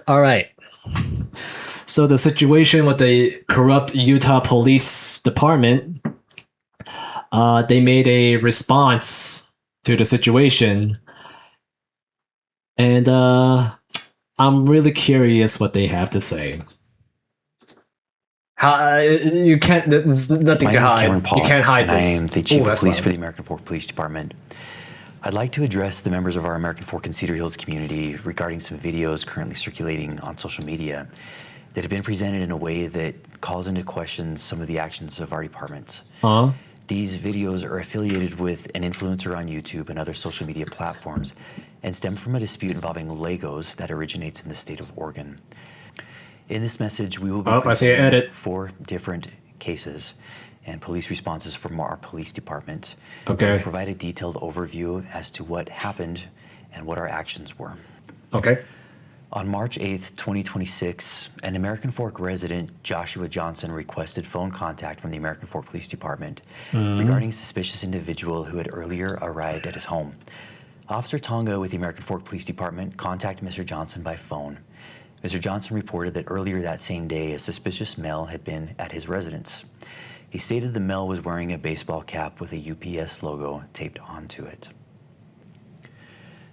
All right. So the situation with the corrupt Utah Police Department, they made a response to the situation, and I'm really curious what they have to say. You can't. There's nothing to hide. Cameron Paul, You can't hide and this. I am the Chief of Police loud. for the American Fork Police Department. I'd like to address the members of our American Fork and Cedar Hills community regarding some videos currently circulating on social media that have been presented in a way that calls into question some of the actions of our department. These videos are affiliated with an influencer on YouTube and other social media platforms and stem from a dispute involving Legos that originates in the state of Oregon. In this message, we will be presenting 4 different cases and police responses from our police department. Okay. We'll provide a detailed overview as to what happened and what our actions were. Okay. On March 8th, 2026, an American Fork resident, Joshua Johnson, requested phone contact from the American Fork Police Department regarding a suspicious individual who had earlier arrived at his home. Officer Tonga with the American Fork Police Department contacted Mr. Johnson by phone. Mr. Johnson reported that earlier that same day, a suspicious male had been at his residence. He stated the male was wearing a baseball cap with a UPS logo taped onto it.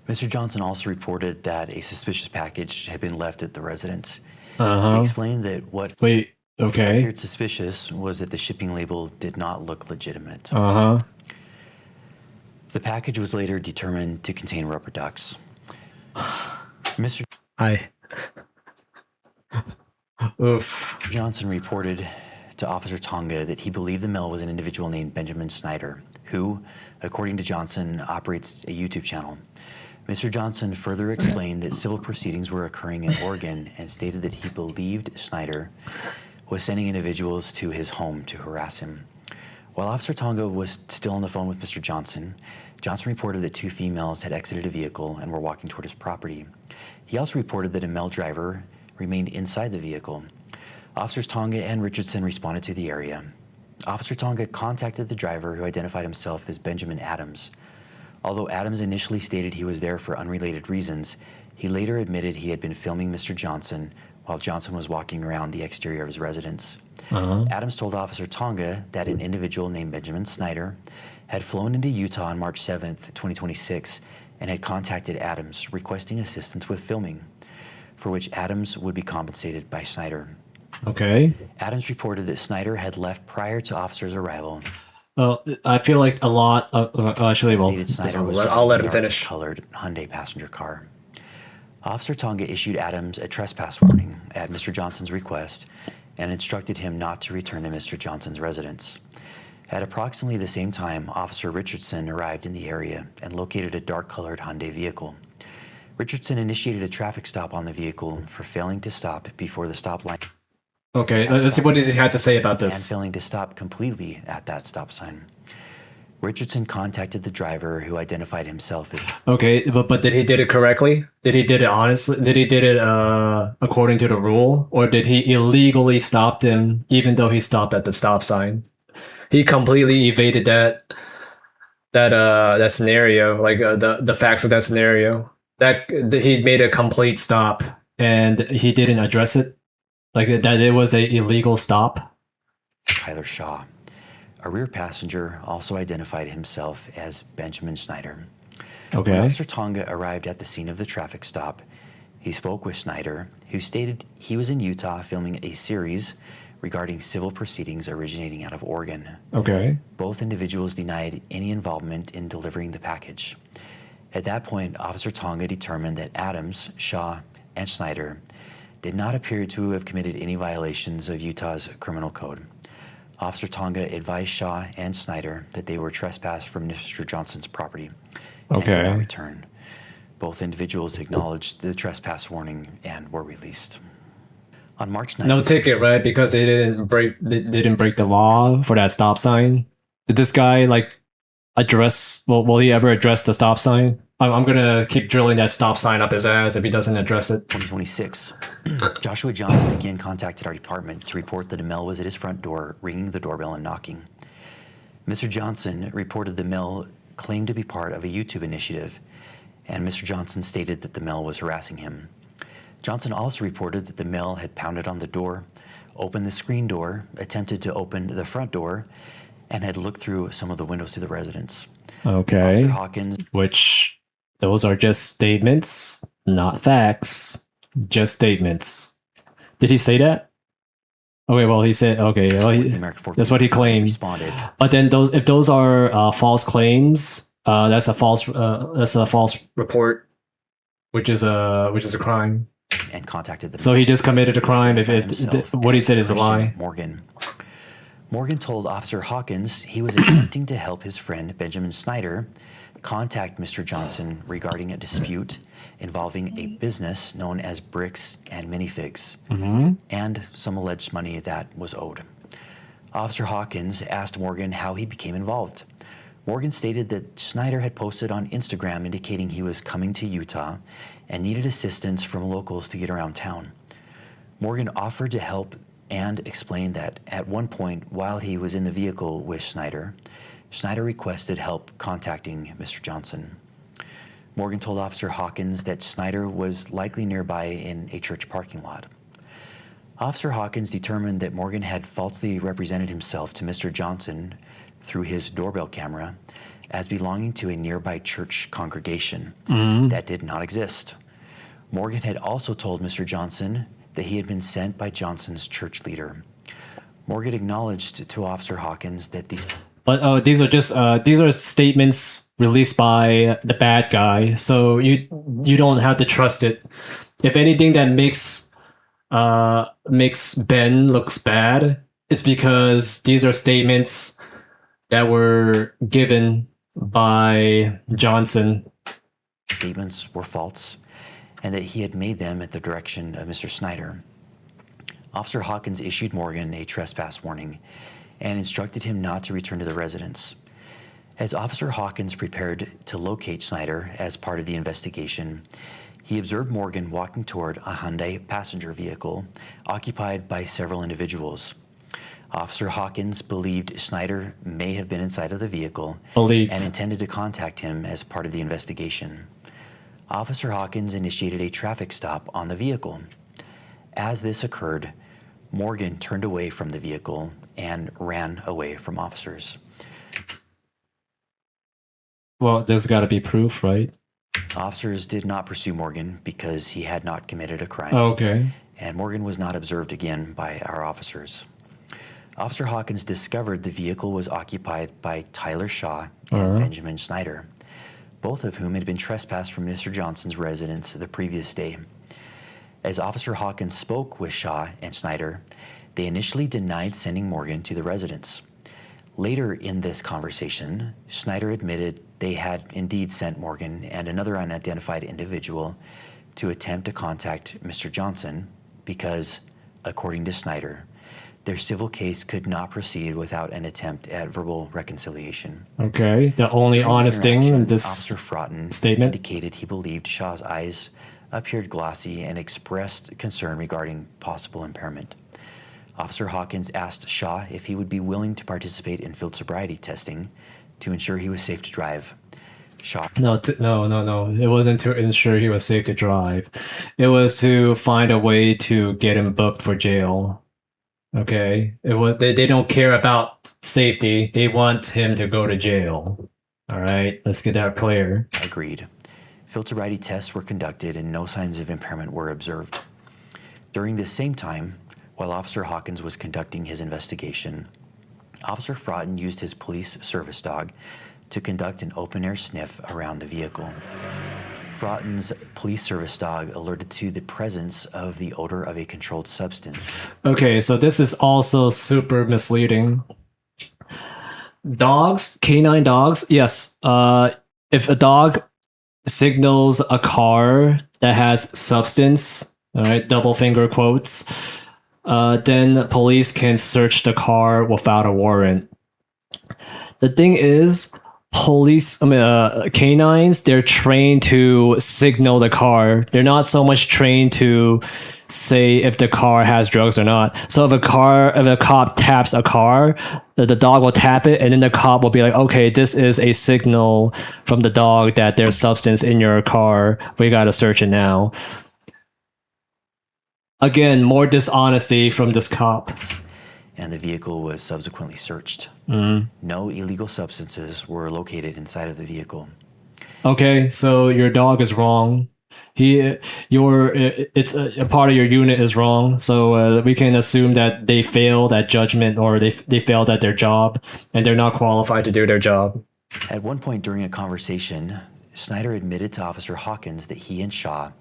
Mr. Johnson also reported that a suspicious package had been left at the residence. He explained that what appeared suspicious was that the shipping label did not look legitimate. The package was later determined to contain rubber ducks. Mr. Oof. Johnson reported to Officer Tonga that he believed the male was an individual named Benjamin Snyder, who, according to Johnson, operates a YouTube channel. Mr. Johnson further explained that civil proceedings were occurring in Oregon and stated that he believed Snyder was sending individuals to his home to harass him. While Officer Tonga was still on the phone with Mr. Johnson, Johnson reported that 2 females had exited a vehicle and were walking toward his property. He also reported that a male driver remained inside the vehicle. Officers Tonga and Richardson responded to the area. Officer Tonga contacted the driver, who identified himself as Benjamin Adams. Although Adams initially stated he was there for unrelated reasons, he later admitted he had been filming Mr. Johnson while Johnson was walking around the exterior of his residence. Adams told Officer Tonga that an individual named Benjamin Snyder had flown into Utah on March 7th, 2026, and had contacted Adams requesting assistance with filming, for which Adams would be compensated by Snyder. Okay. Adams reported that Snyder had left prior to officers' arrival. Well, I feel like a lot of actually, well, I'll let him finish. Colored Hyundai passenger car. Officer Tonga issued Adams a trespass warning at Mr. Johnson's request and instructed him not to return to Mr. Johnson's residence. At approximately the same time, Officer Richardson arrived in the area and located a dark-colored Hyundai vehicle. Richardson initiated a traffic stop on the vehicle for failing to stop before the stop line. Okay, let's see what he had to say about this. And failing to stop completely at that stop sign. Richardson contacted the driver, who identified himself as... Okay, but did he did it correctly? Did he did it honestly? Did he did it according to the rule? Or did he illegally stop him even though he stopped at the stop sign? He completely evaded that scenario, like the facts of that scenario. That he made a complete stop and he didn't address it. Like that it was a illegal stop? Tyler Shaw. A rear passenger also identified himself as Benjamin Snyder. Okay. When Officer Tonga arrived at the scene of the traffic stop, he spoke with Snyder, who stated he was in Utah filming a series regarding civil proceedings originating out of Oregon. Okay. Both individuals denied any involvement in delivering the package. At that point, Officer Tonga determined that Adams, Shaw, and Snyder did not appear to have committed any violations of Utah's criminal code. Officer Tonga advised Shaw and Snyder that they were trespassed from Mr. Johnson's property and did not return. Both individuals acknowledged the trespass warning and were released. On March 9th... No ticket, right? Because they didn't break the law for that stop sign. Did this guy address? Will he ever address the stop sign? I'm gonna keep drilling that stop sign up his ass if he doesn't address it. 2026. Joshua Johnson again contacted our department to report that a male was at his front door, ringing the doorbell and knocking. Mr. Johnson reported the male claimed to be part of a YouTube initiative, and Mr. Johnson stated that the male was harassing him. Johnson also reported that the male had pounded on the door, opened the screen door, attempted to open the front door, and had looked through some of the windows to the residence. Okay. Officer Hawkins, Which those are just statements, not facts. Just statements. Did he say that? Okay, well he said okay. Well, with the American Fork that's what he Police claimed. responded But then if those are false claims, that's a false report, which is a crime. and contacted the So he just committed a crime if himself what he as said is a Christian lie. Morgan. Morgan told Officer Hawkins he was attempting to help his friend Benjamin Snyder contact Mr. Johnson regarding a dispute involving a business known as Bricks and Minifigs and some alleged money that was owed. Officer Hawkins asked Morgan how he became involved. Morgan stated that Snyder had posted on Instagram indicating he was coming to Utah and needed assistance from locals to get around town. Morgan offered to help and explained that at one point while he was in the vehicle with Snyder, Snyder requested help contacting Mr. Johnson. Morgan told Officer Hawkins that Snyder was likely nearby in a church parking lot. Officer Hawkins determined that Morgan had falsely represented himself to Mr. Johnson through his doorbell camera as belonging to a nearby church congregation that did not exist. Morgan had also told Mr. Johnson that he had been sent by Johnson's church leader. Morgan acknowledged to Officer Hawkins that these But these are statements released by the bad guy, so you don't have to trust it. If anything that makes Ben looks bad, it's because these are statements that were given by Johnson. statements were false and that he had made them at the direction of Mr. Snyder. Officer Hawkins issued Morgan a trespass warning and instructed him not to return to the residence. As Officer Hawkins prepared to locate Snyder as part of the investigation, he observed Morgan walking toward a Hyundai passenger vehicle occupied by several individuals. Officer Hawkins believed Snyder may have been inside of the vehicle and intended to contact him as part of the investigation. Officer Hawkins initiated a traffic stop on the vehicle. As this occurred, Morgan turned away from the vehicle and ran away from officers. Well, there's got to be proof, right? Officers did not pursue Morgan because he had not committed a crime. Okay. And Morgan was not observed again by our officers. Officer Hawkins discovered the vehicle was occupied by Tyler Shaw and Benjamin Snyder, both of whom had been trespassed from Mr. Johnson's residence the previous day. As Officer Hawkins spoke with Shaw and Snyder, they initially denied sending Morgan to the residence. Later in this conversation, Snyder admitted they had indeed sent Morgan and another unidentified individual to attempt to contact Mr. Johnson because, according to Snyder, their civil case could not proceed without an attempt at verbal reconciliation. Okay. The only honest thing in this Officer Fraughton statement indicated he believed Shaw's eyes appeared glossy and expressed concern regarding possible impairment. Officer Hawkins asked Shaw if he would be willing to participate in field sobriety testing to ensure he was safe to drive. Shaw. No. It wasn't to ensure he was safe to drive. It was to find a way to get him booked for jail. Okay. It was they don't care about safety. They want him to go to jail. All right. Let's get that clear. Agreed. Field sobriety tests were conducted and no signs of impairment were observed. During this same time, while Officer Hawkins was conducting his investigation, Officer Fraughton used his police service dog to conduct an open-air sniff around the vehicle. Fraughton's police service dog alerted to the presence of the odor of a controlled substance. Okay, so this is also super misleading. Dogs, canine dogs, yes. If a dog signals a car that has substance, all right, double finger quotes, then police can search the car without a warrant. The thing is, canines, they're trained to signal the car. They're not so much trained to say if the car has drugs or not. So if a cop taps a car, the dog will tap it, and then the cop will be like, okay, this is a signal from the dog that there's substance in your car. We gotta search it now. Again, more dishonesty from this cop. And the vehicle was subsequently searched. No illegal substances were located inside of the vehicle. Okay, so your dog is wrong. It's a part of your unit is wrong. So we can assume that they failed at judgment, or they failed at their job, and they're not qualified to do their job. At one point during a conversation, Snyder admitted to Officer Hawkins that he and Shaw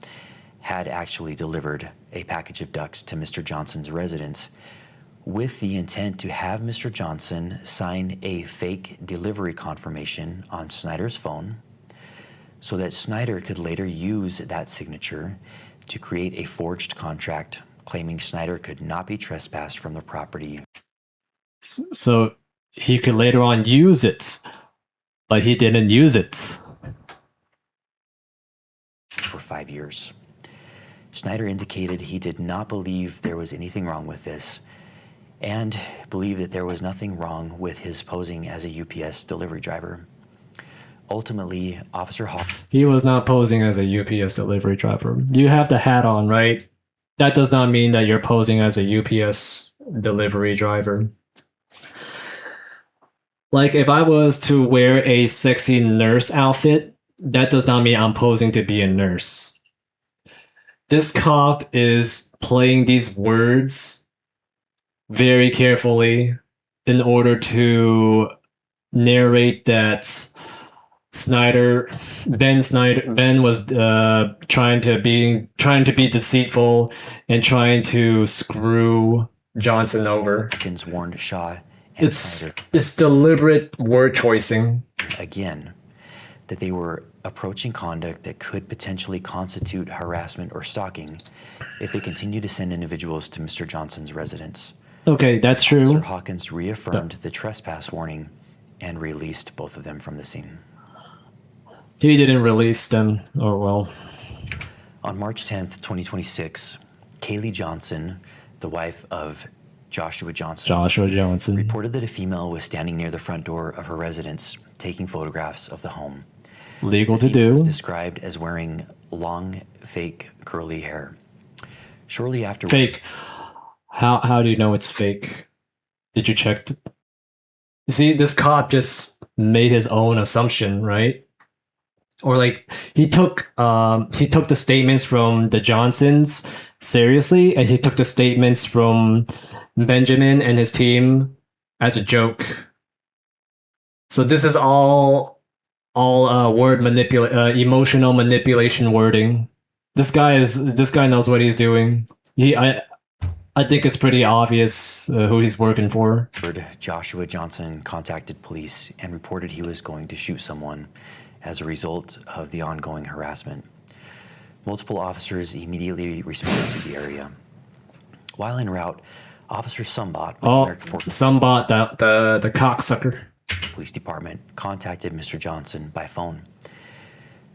had actually delivered a package of ducks to Mr. Johnson's residence with the intent to have Mr. Johnson sign a fake delivery confirmation on Snyder's phone so that Snyder could later use that signature to create a forged contract claiming Snyder could not be trespassed from the property. So he could later on use it, but he didn't use it. For 5 years. Snyder indicated he did not believe there was anything wrong with this and believed that there was nothing wrong with his posing as a UPS delivery driver. Ultimately, Officer Hawkins... He was not posing as a UPS delivery driver. You have the hat on, right? That does not mean that you're posing as a UPS delivery driver. Like, if I was to wear a sexy nurse outfit, that does not mean I'm posing to be a nurse. This cop is playing these words very carefully in order to narrate that Ben was trying to be deceitful and trying to screw Johnson over. warned Shaw and Snyder It's deliberate word choicing. again that they were approaching conduct that could potentially constitute harassment or stalking if they continued to send individuals to Mr. Johnson's residence. Okay, that's Officer true. Hawkins reaffirmed the trespass warning and released both of them from the scene. He didn't release them. Oh well. On March 10th, 2026, Kaylee Johnson, the wife of Joshua Johnson, reported that a female was standing near the front door of her residence taking photographs of the home. Legal The to female was do. described as wearing long, fake, curly hair. Shortly after... Fake. How do you know it's fake? Did you check? See, this cop just made his own assumption, right? Or like he took the statements from the Johnsons seriously, and he took the statements from Benjamin and his team as a joke. So this is all emotional manipulation wording. This guy knows what he's doing. I think it's pretty obvious who he's working for. Joshua Johnson contacted police and reported he was going to shoot someone as a result of the ongoing harassment. Multiple officers immediately responded to the area. While en route, Officer Sumbot with American Forces Sumbot, the cocksucker. Police Department contacted Mr. Johnson by phone.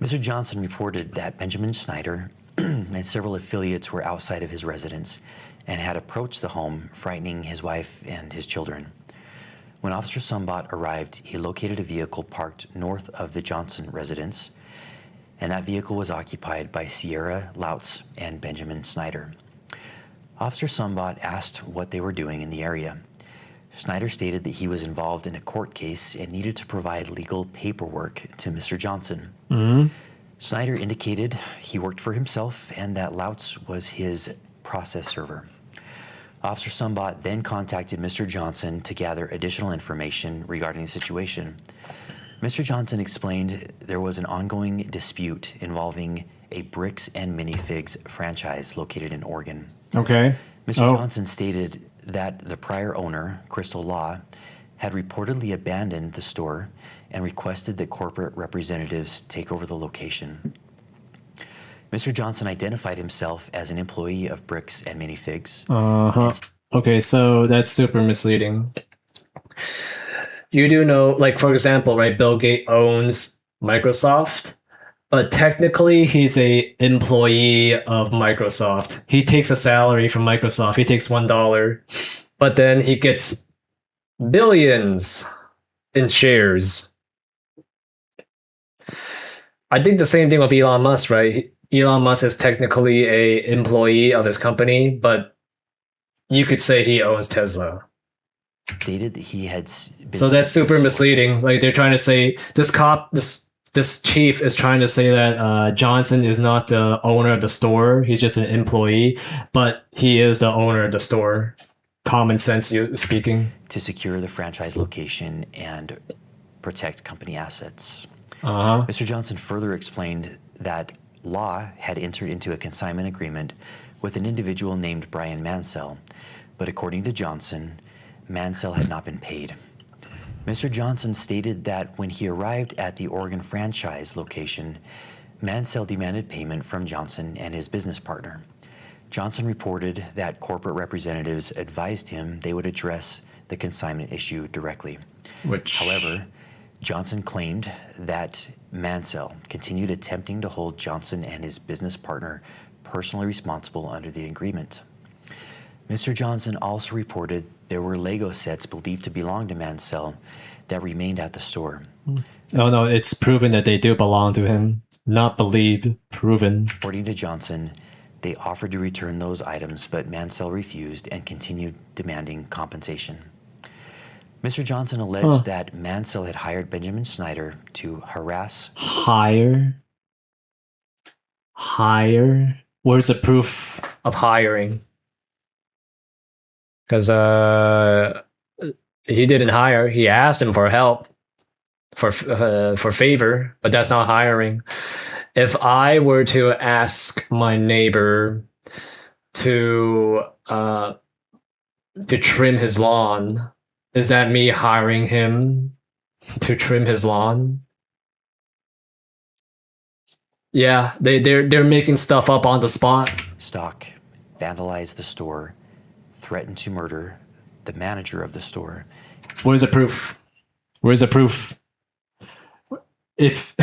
Mr. Johnson reported that Benjamin Snyder and several affiliates were outside of his residence and had approached the home, frightening his wife and his children. When Officer Sumbot arrived, he located a vehicle parked north of the Johnson residence, and that vehicle was occupied by Sierra Lautz and Benjamin Snyder. Officer Sumbot asked what they were doing in the area. Snyder stated that he was involved in a court case and needed to provide legal paperwork to Mr. Johnson. Mm-hmm. Snyder indicated he worked for himself and that Lautz was his process server. Officer Sumbot then contacted Mr. Johnson to gather additional information regarding the situation. Mr. Johnson explained there was an ongoing dispute involving a Bricks and Minifigs franchise located in Oregon. Okay. Mr. Johnson stated that the prior owner, Crystal Law, had reportedly abandoned the store and requested that corporate representatives take over the location. Mr. Johnson identified himself as an employee of Bricks and Minifigs. Okay, so that's super misleading. You do know, like, for example, right, Bill Gates owns Microsoft, but technically he's a employee of Microsoft. He takes a salary from Microsoft. He takes $1, but then he gets billions in shares. I think the same thing with Elon Musk, right? Elon Musk is technically a employee of his company, but you could say he owns Tesla. Stated that he had been So that's super misleading. Like they're trying to say this chief is trying to say that Johnson is not the owner of the store. He's just an employee, but he is the owner of the store. Common sense speaking. to secure the franchise location and protect company assets. Uh-huh. Mr. Johnson further explained that Law had entered into a consignment agreement with an individual named Brian Mansell, but according to Johnson, Mansell had not been paid. Mr. Johnson stated that when he arrived at the Oregon franchise location, Mansell demanded payment from Johnson and his business partner. Johnson reported that corporate representatives advised him they would address the consignment issue directly. However, Johnson claimed that Mansell continued attempting to hold Johnson and his business partner personally responsible under the agreement. Mr. Johnson also reported there were Lego sets believed to belong to Mansell that remained at the store. No, it's proven that they do belong to him. Not believed, proven. According to Johnson, they offered to return those items, but Mansell refused and continued demanding compensation. Mr. Johnson alleged that Mansell had hired Benjamin Snyder to harass. Hire? Where's the proof of hiring? Because he didn't hire. He asked him for help, for favor, but that's not hiring. If I were to ask my neighbor to trim his lawn, is that me hiring him to trim his lawn? Yeah, they're making stuff up on the spot. Stock, vandalized the store, threatened to murder the manager of the store. Where's the proof? If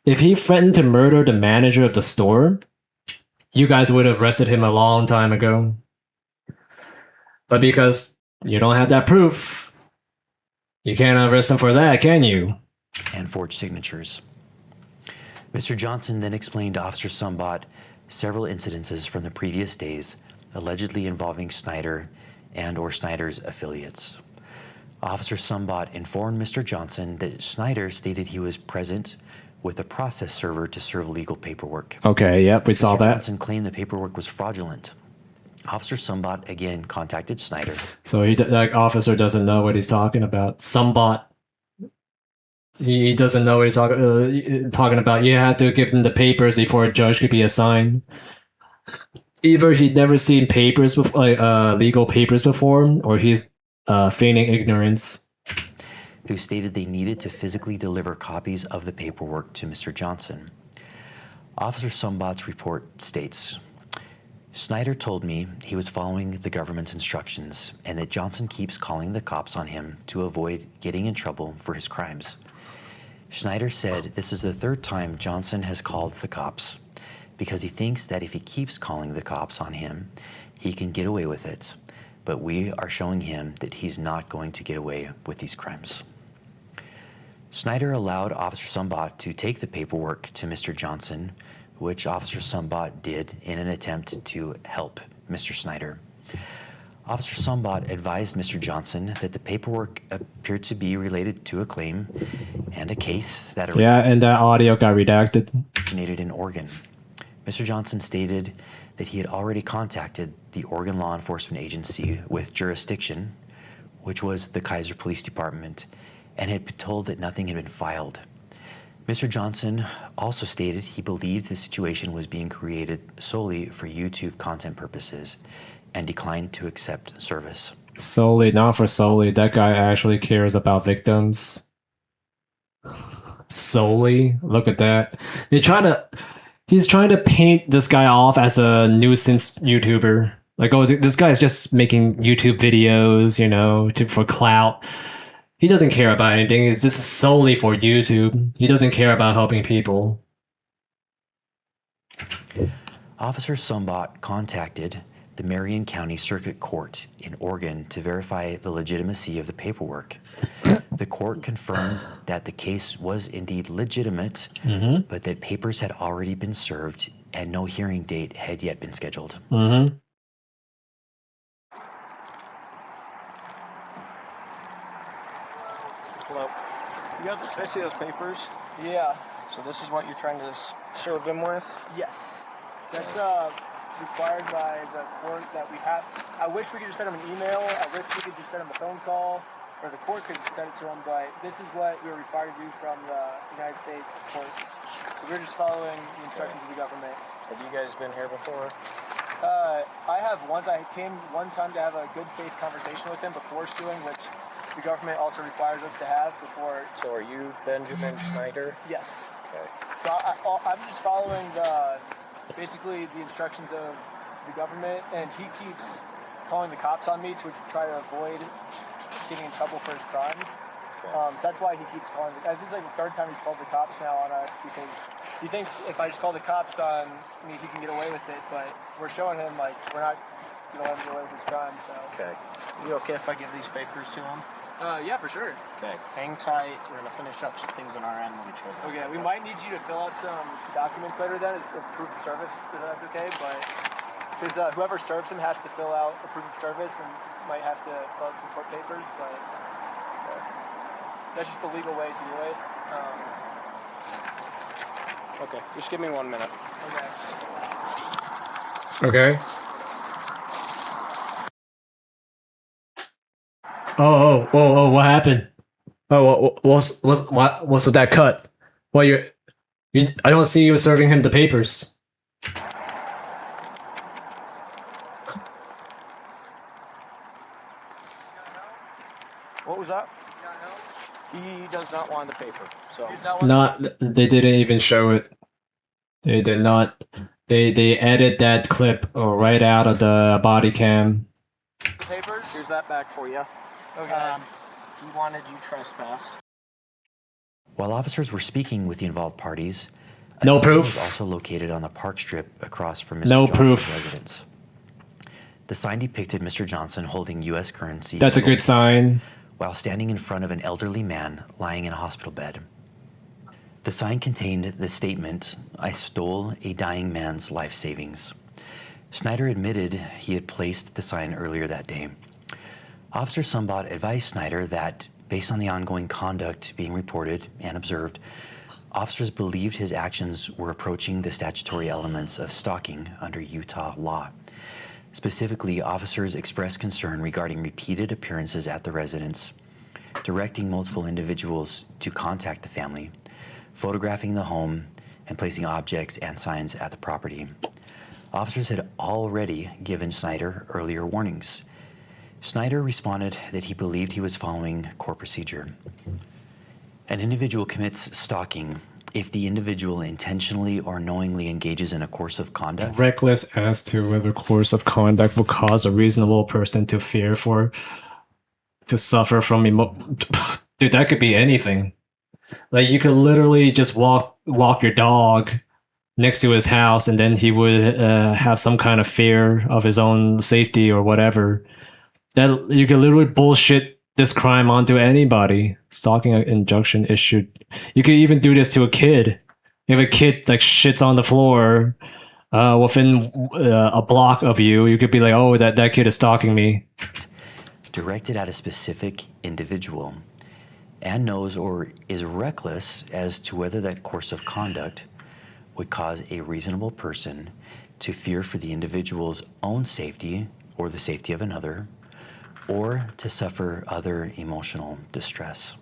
he threatened to murder the manager of the store, you guys would have arrested him a long time ago. But because you don't have that proof, you can't arrest him for that, can you? And forged signatures. Mr. Johnson then explained to Officer Sumbot several incidences from the previous days allegedly involving Snyder and or Snyder's affiliates. Officer Sumbot informed Mr. Johnson that Snyder stated he was present with a process server to serve legal paperwork. Okay, yep, we saw Mr. that. Johnson claimed the paperwork was fraudulent. Officer Sumbot again contacted Snyder. So that officer doesn't know what he's talking about. Sumbot. He doesn't know what he's talking about. You have to give him the papers before a judge could be assigned. Either he'd never seen papers before, legal papers before, or he's feigning ignorance. Who stated they needed to physically deliver copies of the paperwork to Mr. Johnson. Officer Sumbot's report states, Snyder told me he was following the government's instructions and that Johnson keeps calling the cops on him to avoid getting in trouble for his crimes. Snyder said this is the third time Johnson has called the cops because he thinks that if he keeps calling the cops on him, he can get away with it. But we are showing him that he's not going to get away with these crimes. Snyder allowed Officer Sumbot to take the paperwork to Mr. Johnson, which Officer Sumbot did in an attempt to help Mr. Snyder. Officer Sumbot advised Mr. Johnson that the paperwork appeared to be related to a claim and a case that and that audio got redacted. Originated in Oregon. Mr. Johnson stated that he had already contacted the Oregon Law Enforcement Agency with jurisdiction, which was the Kaiser Police Department, and had been told that nothing had been filed. Mr. Johnson also stated he believed the situation was being created solely for YouTube content purposes and declined to accept service. Solely, not for solely. That guy actually cares about victims. Solely? Look at that. He's trying to paint this guy off as a nuisance YouTuber. Like, oh, this guy's just making YouTube videos, for clout. He doesn't care about anything. It's just solely for YouTube. He doesn't care about helping people. Officer Sumbot contacted the Marion County Circuit Court in Oregon to verify the legitimacy of the paperwork. The court confirmed that the case was indeed legitimate, but that papers had already been served and no hearing date had yet been scheduled. Mm-hmm. Hello. You guys, I see those papers. Yeah. So this is what you're trying to serve them with? Yes. That's required by the court that we have. I wish we could just send them an email. I wish we could just send them a phone call, or the court could send it to them. But this is what we're required to do from the United States court. So we're just following the instructions of the government. Have you guys been here before? I have once. I came one time to have a good faith conversation with them before suing, which the government also requires us to have before. So are you Benjamin Schneider? Yes. Okay. So I'm just following basically the instructions of the government, and he keeps calling the cops on me to try to avoid getting in trouble for his crimes. Okay. So that's why he keeps calling. I think it's like the third time he's called the cops now on us, because he thinks if I just call the cops on me, he can get away with it. But we're showing him like we're not gonna let him get away with his crime. So. Okay. You okay if I give these papers to him? Yeah, for sure. Okay. Hang tight. We're gonna finish up some things on our end when we chose. Okay, we might need you to fill out some documents later then, as proof of service, if that's okay, but, because whoever serves him has to fill out a proof of service and might have to fill out some court papers, but that's just the legal way to do it. Okay. Just give me 1 minute. Okay. Okay. Oh, what happened? Oh, what's with that cut? Well, I don't see you serving him the papers. What was that? He does not want the paper. So They didn't even show it. They did not. They edit that clip right out of the body cam. Papers? here's that back for you. Okay. He wanted you trespassed. While officers were speaking with the involved parties, a No sign proof. was also located on the park strip across from Mr. No Johnson's proof. residence. The sign depicted Mr. Johnson holding U.S. currency. That's a good sign. While standing in front of an elderly man lying in a hospital bed. The sign contained the statement, "I stole a dying man's life savings." Snyder admitted he had placed the sign earlier that day. Officer Sumbot advised Snyder that, based on the ongoing conduct being reported and observed, officers believed his actions were approaching the statutory elements of stalking under Utah law. Specifically, officers expressed concern regarding repeated appearances at the residence, directing multiple individuals to contact the family, photographing the home, and placing objects and signs at the property. Officers had already given Snyder earlier warnings. Snyder responded that he believed he was following court procedure. An individual commits stalking if the individual intentionally or knowingly engages in a course of conduct. Reckless as to whether course of conduct will cause a reasonable person to suffer from Dude, that could be anything. Like, you could literally just walk your dog next to his house, and then he would have some kind of fear of his own safety or whatever. That you could literally bullshit this crime onto anybody. Stalking an injunction issued. You could even do this to a kid. If a kid like shits on the floor within a block of you, you could be like, "Oh, that kid is stalking me." Directed at a specific individual, and knows or is reckless as to whether that course of conduct would cause a reasonable person to fear for the individual's own safety or the safety of another, or to suffer other emotional distress.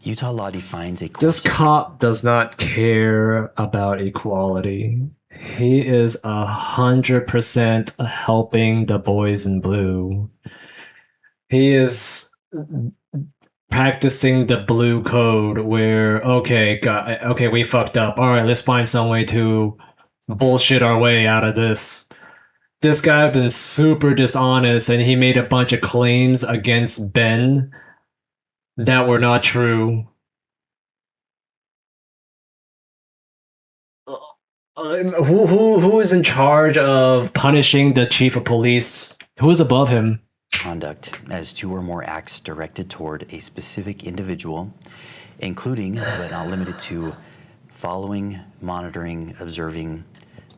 Utah law defines a This course of cop does not care about equality. He is 100% helping the boys in blue. He is practicing the blue code where, okay, we fucked up. All right, let's find some way to bullshit our way out of this. This guy has been super dishonest, and he made a bunch of claims against Ben that were not true. Who is in charge of punishing the chief of police? Who is above him? conduct as two or more acts directed toward a specific individual, including but not limited to following, monitoring, observing,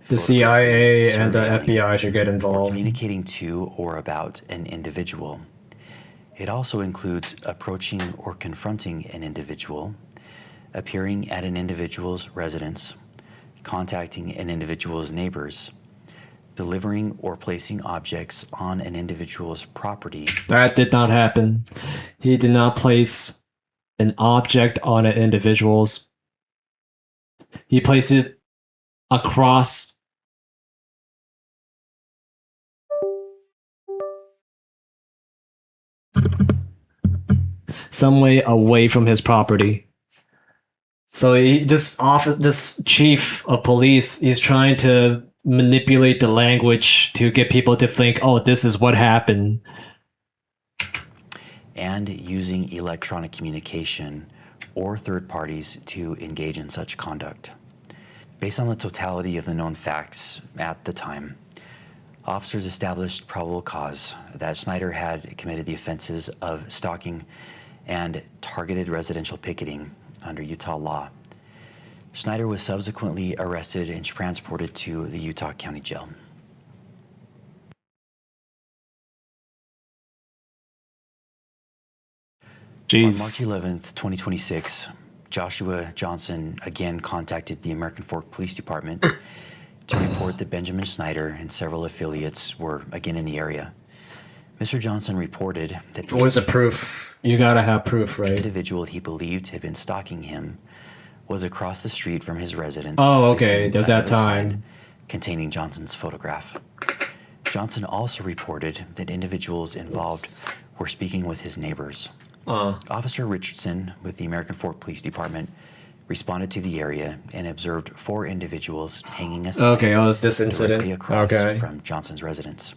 The photographing, CIA and the surveilling, FBI should get or involved. communicating to or about an individual. It also includes approaching or confronting an individual, appearing at an individual's residence, contacting an individual's neighbors, delivering or placing objects on an individual's property, That did not happen. He did not place an object on an individual's. He placed it across. Some way away from his property. So this chief of police, he's trying to manipulate the language to get people to think, oh, this is what happened. and using electronic communication or third parties to engage in such conduct. Based on the totality of the known facts at the time, officers established probable cause that Snyder had committed the offenses of stalking and targeted residential picketing under Utah law. Snyder was subsequently arrested and transported to the Utah County Jail. On March Jeez. 11th, 2026, Joshua Johnson again contacted the American Fork Police Department to report that Benjamin Snyder and several affiliates were again in the area. Mr. Johnson reported that the What's the proof? You gotta have proof, right? individual he believed had been stalking him was across the street from his residence. Oh, okay. facing There's that another sign time. containing Johnson's photograph. Johnson also reported that individuals involved were speaking with his neighbors. Officer Richardson with the American Fork Police Department responded to the area and observed 4 individuals hanging a sign Okay, oh, it's this directly incident. across Okay. from Johnson's residence.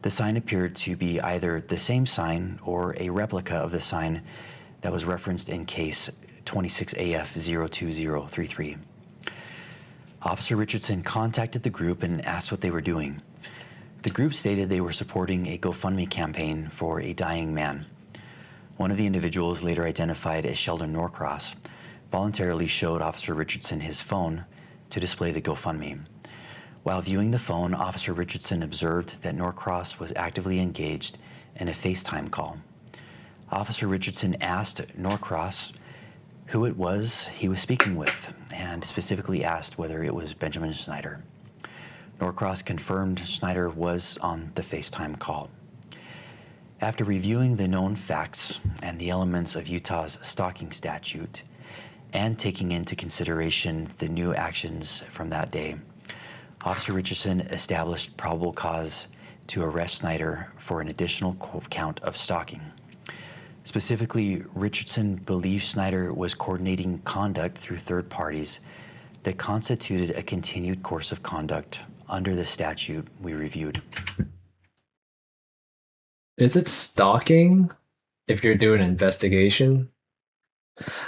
The sign appeared to be either the same sign or a replica of the sign that was referenced in case 26AF02033. Officer Richardson contacted the group and asked what they were doing. The group stated they were supporting a GoFundMe campaign for a dying man. One of the individuals, later identified as Sheldon Norcross, voluntarily showed Officer Richardson his phone to display the GoFundMe. While viewing the phone, Officer Richardson observed that Norcross was actively engaged in a FaceTime call. Officer Richardson asked Norcross who it was he was speaking with, and specifically asked whether it was Benjamin Snyder. Norcross confirmed Snyder was on the FaceTime call. After reviewing the known facts and the elements of Utah's stalking statute, and taking into consideration the new actions from that day, Officer Richardson established probable cause to arrest Snyder for an additional count of stalking. Specifically, Richardson believed Snyder was coordinating conduct through third parties that constituted a continued course of conduct under the statute we reviewed. Is it stalking if you're doing an investigation?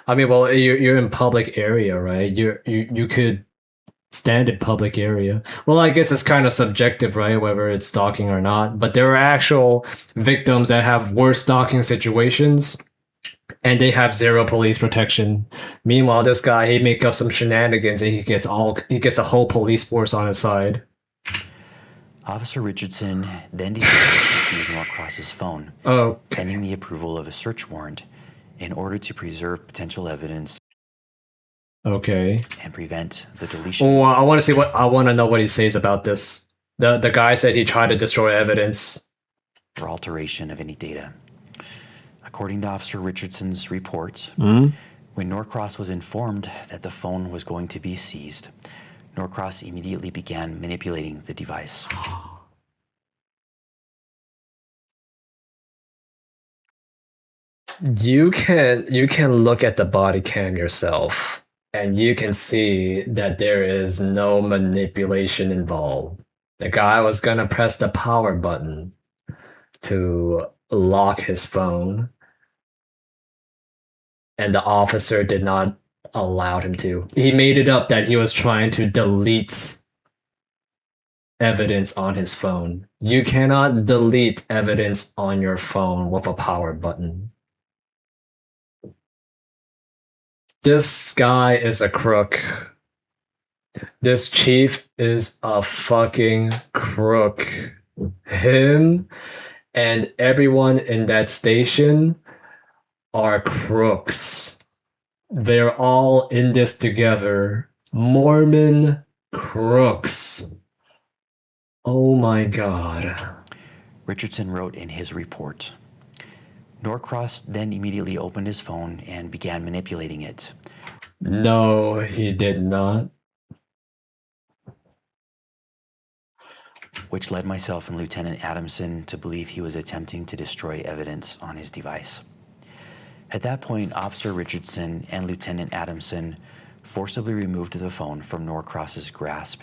I mean, well, you're in public area, right? You could stand in public area. Well, I guess it's kind of subjective, right? Whether it's stalking or not. But there are actual victims that have worse stalking situations, and they have zero police protection. Meanwhile, this guy, he make up some shenanigans, and he gets a whole police force on his side. Officer Richardson then decided to seize Norcross's phone, Oh, pending the approval of a search warrant, in order to preserve potential evidence okay. and prevent the deletion Oh, I want to know what he says about this. The guy said he tried to destroy evidence. or alteration of any data. According to Officer Richardson's report, Hmm? when Norcross was informed that the phone was going to be seized, Norcross immediately began manipulating the device. You can look at the body cam yourself, and you can see that there is no manipulation involved. The guy was gonna press the power button to lock his phone, and the officer did not allow him to. He made it up that he was trying to delete evidence on his phone. You cannot delete evidence on your phone with a power button. This guy is a crook. This chief is a fucking crook. Him and everyone in that station are crooks. They're all in this together. Mormon crooks. Oh my god. Richardson wrote in his report. Norcross then immediately opened his phone and began manipulating it. No, he did not. Which led myself and Lieutenant Adamson to believe he was attempting to destroy evidence on his device. At that point, Officer Richardson and Lieutenant Adamson forcibly removed the phone from Norcross's grasp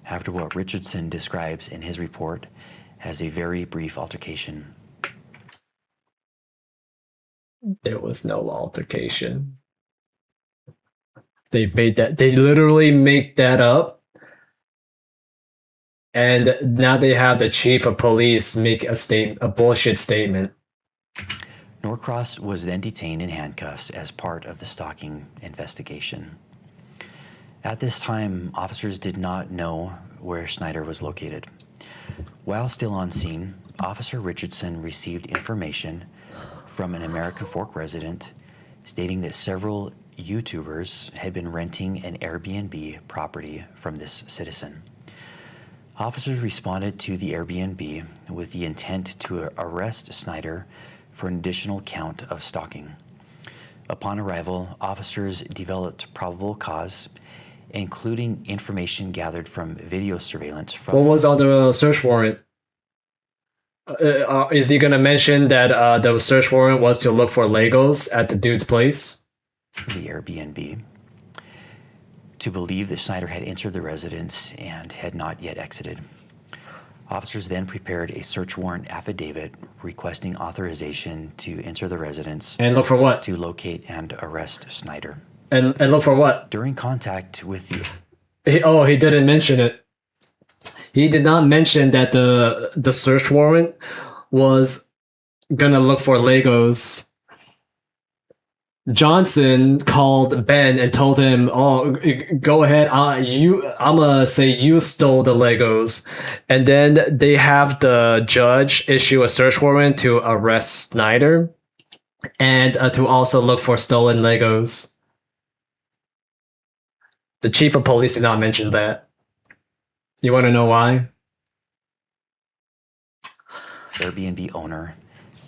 after what Richardson describes in his report as a very brief altercation. There was no altercation. They literally made that up. And now they have the chief of police make a bullshit statement. Norcross was then detained in handcuffs as part of the stalking investigation. At this time, officers did not know where Snyder was located. While still on scene, Officer Richardson received information from an American Fork resident stating that several YouTubers had been renting an Airbnb property from this citizen. Officers responded to the Airbnb with the intent to arrest Snyder for an additional count of stalking. Upon arrival, officers developed probable cause, including information gathered from video surveillance from What was on the search warrant? Is he gonna mention that the search warrant was to look for Legos at the dude's place? the Airbnb, to believe that Snyder had entered the residence and had not yet exited. Officers then prepared a search warrant affidavit requesting authorization to enter the residence And look for what? to locate and arrest Snyder. And look for what? During contact with the He didn't mention it. He did not mention that the search warrant was gonna look for Legos. Johnson called Ben and told him, "Oh, go ahead. I'ma say you stole the Legos," and then they have the judge issue a search warrant to arrest Snyder and to also look for stolen Legos. The chief of police did not mention that. You want to know why? Airbnb owner,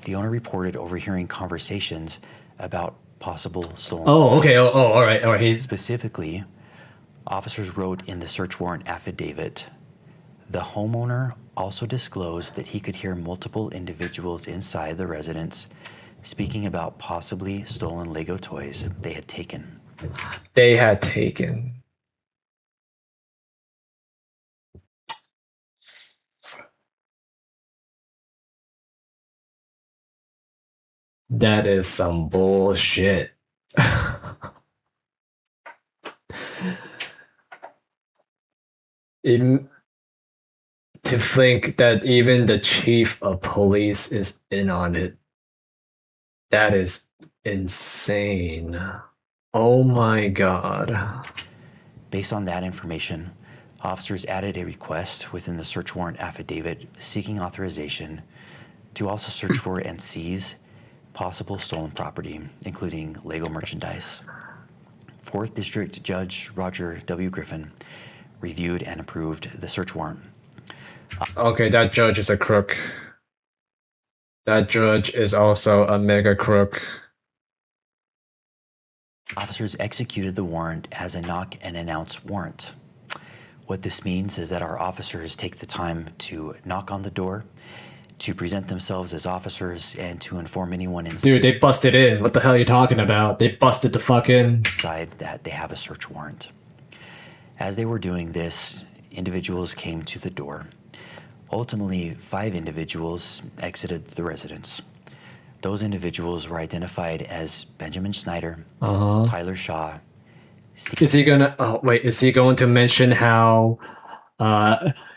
the owner reported overhearing conversations about possible stolen Oh, okay. items. All right. He's Specifically, officers wrote in the search warrant affidavit, the homeowner also disclosed that he could hear multiple individuals inside the residence speaking about possibly stolen Lego toys they had taken. they had taken. That is some bullshit. To think that even the chief of police is in on it. That is insane. Oh my god. Based on that information, officers added a request within the search warrant affidavit seeking authorization to also search for and seize possible stolen property, including Lego merchandise. 4th District Judge Roger W. Griffin reviewed and approved the search warrant. Okay, that judge is a crook. That judge is also a mega crook. Officers executed the warrant as a knock and announce warrant. What this means is that our officers take the time to knock on the door, to present themselves as officers, and to inform anyone Dude, they busted in. What the hell are you talking about? They busted the fuck in. inside that they have a search warrant. As they were doing this, individuals came to the door. Ultimately, 5 individuals exited the residence. Those individuals were identified as Benjamin Snyder, Uh-huh. Tyler Shaw, Is he going to mention how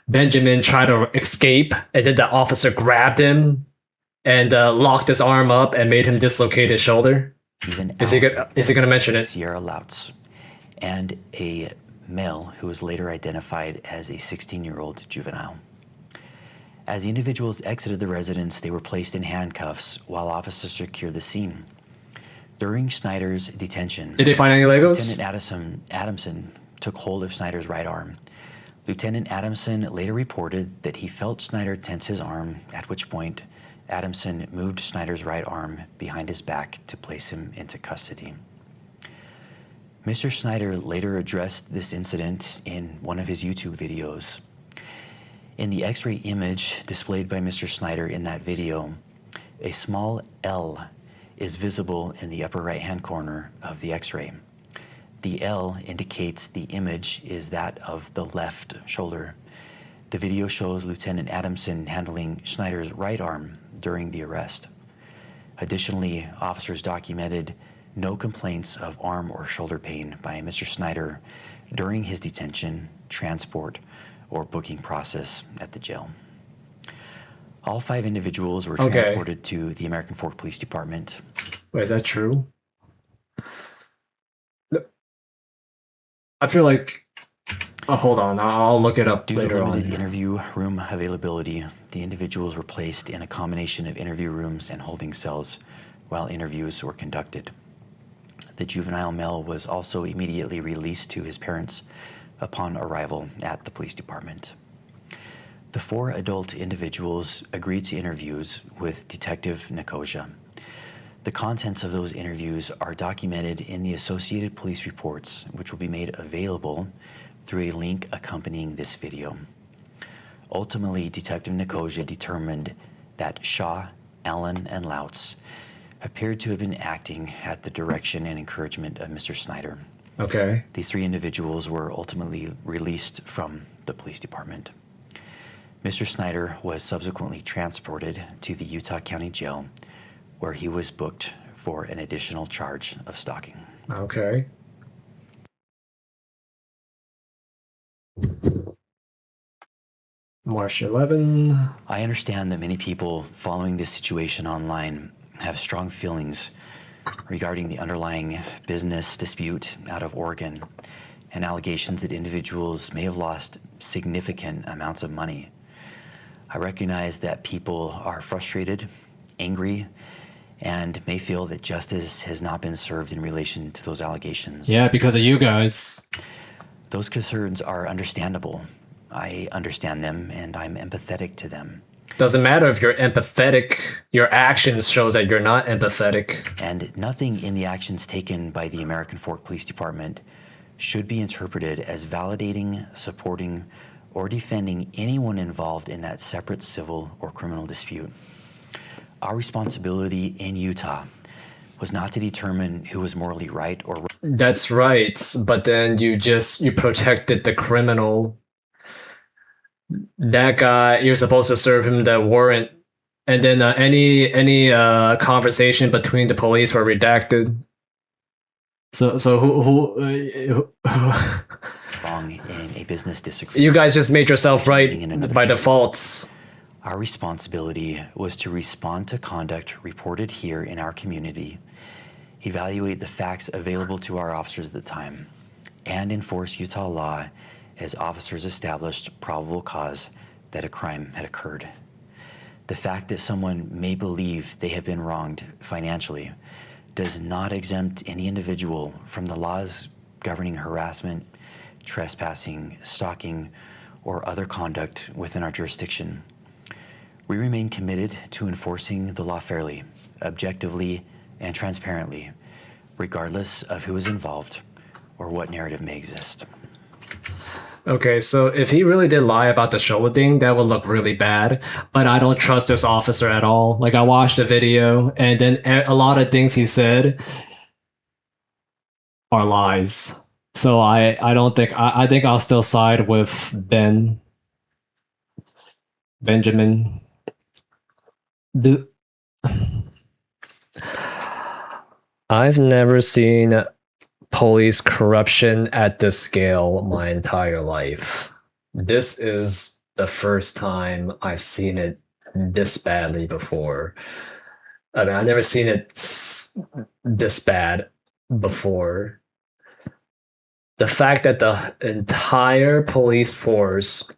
Benjamin tried to escape and then the officer grabbed him and locked his arm up and made him dislocate his shoulder? even Is he Al gonna mention it? Sierra Lautz, and a male who was later identified as a 16-year-old juvenile. As the individuals exited the residence, they were placed in handcuffs while officers secured the scene. During Snyder's detention, Did they find any Legos? Lieutenant Adamson took hold of Snyder's right arm. Lieutenant Adamson later reported that he felt Snyder tense his arm, at which point Adamson moved Snyder's right arm behind his back to place him into custody. Mr. Snyder later addressed this incident in one of his YouTube videos. In the X-ray image displayed by Mr. Snyder in that video, a small L is visible in the upper right-hand corner of the X-ray. The L indicates the image is that of the left shoulder. The video shows Lieutenant Adamson handling Snyder's right arm during the arrest. Additionally, officers documented no complaints of arm or shoulder pain by Mr. Snyder during his detention, transport, or booking process at the jail. All 5 individuals were transported to the American Fork Police Department. Wait, is that true? I feel like. Oh, hold on. I'll look it up Due to later limited on. interview room availability, the individuals were placed in a combination of interview rooms and holding cells while interviews were conducted. The juvenile male was also immediately released to his parents upon arrival at the police department. The 4 adult individuals agreed to interviews with Detective Nicosia. The contents of those interviews are documented in the Associated Police reports, which will be made available through a link accompanying this video. Ultimately, Detective Nicosia determined that Shaw, Allen, and Lautz appeared to have been acting at the direction and encouragement of Mr. Snyder. Okay. These 3 individuals were ultimately released from the police department. Mr. Snyder was subsequently transported to the Utah County Jail, where he was booked for an additional charge of stalking. Okay. March 11. I understand that many people following this situation online have strong feelings regarding the underlying business dispute out of Oregon and allegations that individuals may have lost significant amounts of money. I recognize that people are frustrated, angry, and may feel that justice has not been served in relation to those allegations. Yeah, because of you guys. Those concerns are understandable. I understand them, and I'm empathetic to them. Doesn't matter if you're empathetic. Your actions shows that you're not empathetic. And nothing in the actions taken by the American Fork Police Department should be interpreted as validating, supporting, or defending anyone involved in that separate civil or criminal dispute. Our responsibility in Utah was not to determine who was morally right or wrong. That's right, but then you protected the criminal. That guy, you're supposed to serve him the warrant, and then any conversation between the police were redacted. So who wrong in a business disagreement. You guys just made yourself right by default. Our responsibility was to respond to conduct reported here in our community, evaluate the facts available to our officers at the time, and enforce Utah law as officers established probable cause that a crime had occurred. The fact that someone may believe they have been wronged financially does not exempt any individual from the laws governing harassment, trespassing, stalking, or other conduct within our jurisdiction. We remain committed to enforcing the law fairly, objectively, and transparently, regardless of who is involved or what narrative may exist. Okay, so if he really did lie about the shoulder thing, that would look really bad. But I don't trust this officer at all. Like, I watched the video, and then a lot of things he said are lies. So I don't think I think I'll still side with Benjamin. I've never seen police corruption at this scale my entire life. This is the first time I've seen it this badly before. I mean, I've never seen it this bad before. The fact that the entire police force,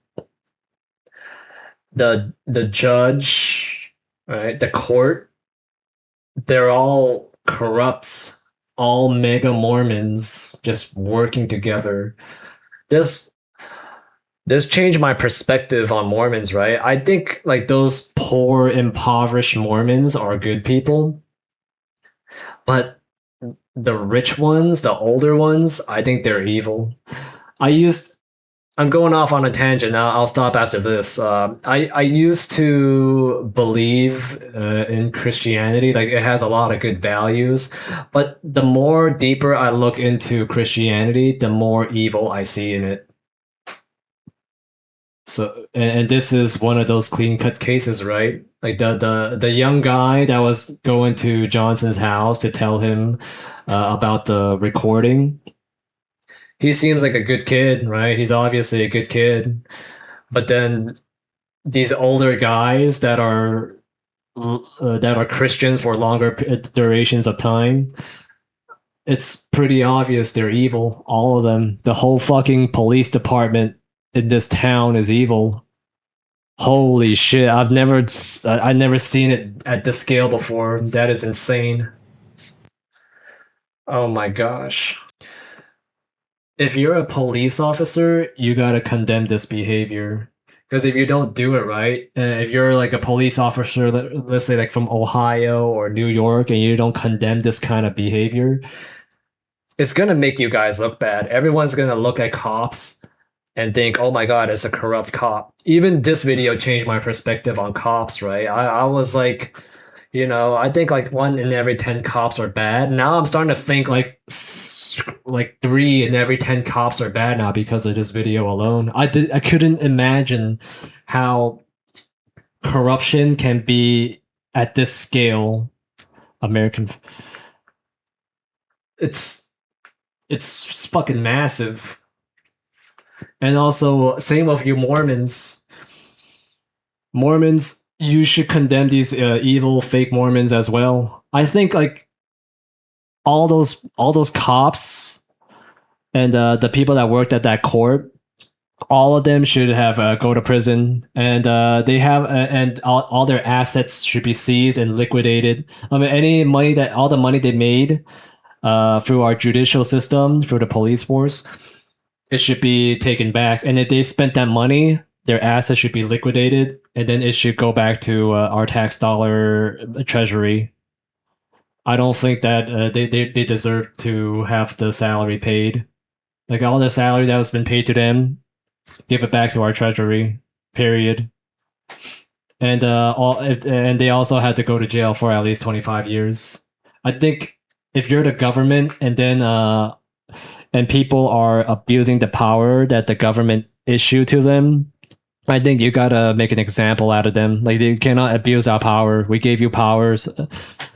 the judge, right, the court, they're all corrupt, all mega Mormons just working together. This changed my perspective on Mormons, right? I think like those poor, impoverished Mormons are good people, but the rich ones, the older ones, I think they're evil. I'm going off on a tangent now. I'll stop after this. I used to believe in Christianity, like it has a lot of good values, but the more deeper I look into Christianity, the more evil I see in it. So, and this is one of those clean cut cases, right? Like the young guy that was going to Johnson's house to tell him about the recording. He seems like a good kid, right? He's obviously a good kid, but then these older guys that are Christians for longer durations of time, it's pretty obvious they're evil. All of them. The whole fucking police department in this town is evil. Holy shit! I've never seen it at this scale before. That is insane. Oh my gosh. If you're a police officer, you gotta condemn this behavior. Because if you don't do it right, if you're like a police officer, let's say like from Ohio or New York, and you don't condemn this kind of behavior, it's gonna make you guys look bad. Everyone's gonna look at cops and think, oh my god, it's a corrupt cop. Even this video changed my perspective on cops, right? I was like, I think like 1 in every 10 cops are bad. Now I'm starting to think like 3 in every 10 cops are bad now because of this video alone. I couldn't imagine how corruption can be at this scale. It's fucking massive. And also, same with you Mormons. Mormons, you should condemn these evil fake Mormons as well. I think like all those cops and the people that worked at that court, all of them should have go to prison, and they have and all their assets should be seized and liquidated. I mean, all the money they made through our judicial system, through the police force, it should be taken back. And if they spent that money, their assets should be liquidated, and then it should go back to our tax dollar treasury. I don't think that they deserve to have the salary paid. Like all the salary that has been paid to them, give it back to our treasury. Period. And and they also had to go to jail for at least 25 years. I think if you're the government and then and people are abusing the power that the government issued to them, I think you gotta make an example out of them. Like, you cannot abuse our power. We gave you powers,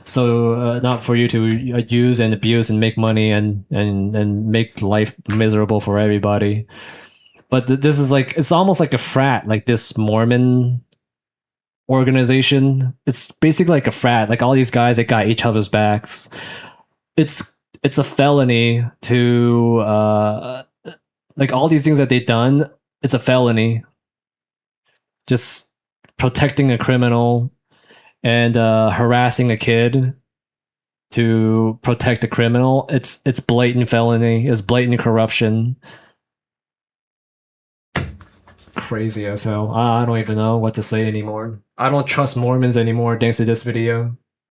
so not for you to use and abuse and make money and make life miserable for everybody. But this is like, it's almost like a frat, like this Mormon organization. It's basically like a frat. Like all these guys that got each other's backs. It's a felony to like all these things that they've done. It's a felony. Just protecting a criminal and harassing a kid to protect a criminal. It's blatant felony. It's blatant corruption. Crazy as hell. I don't even know what to say anymore. I don't trust Mormons anymore thanks to this video.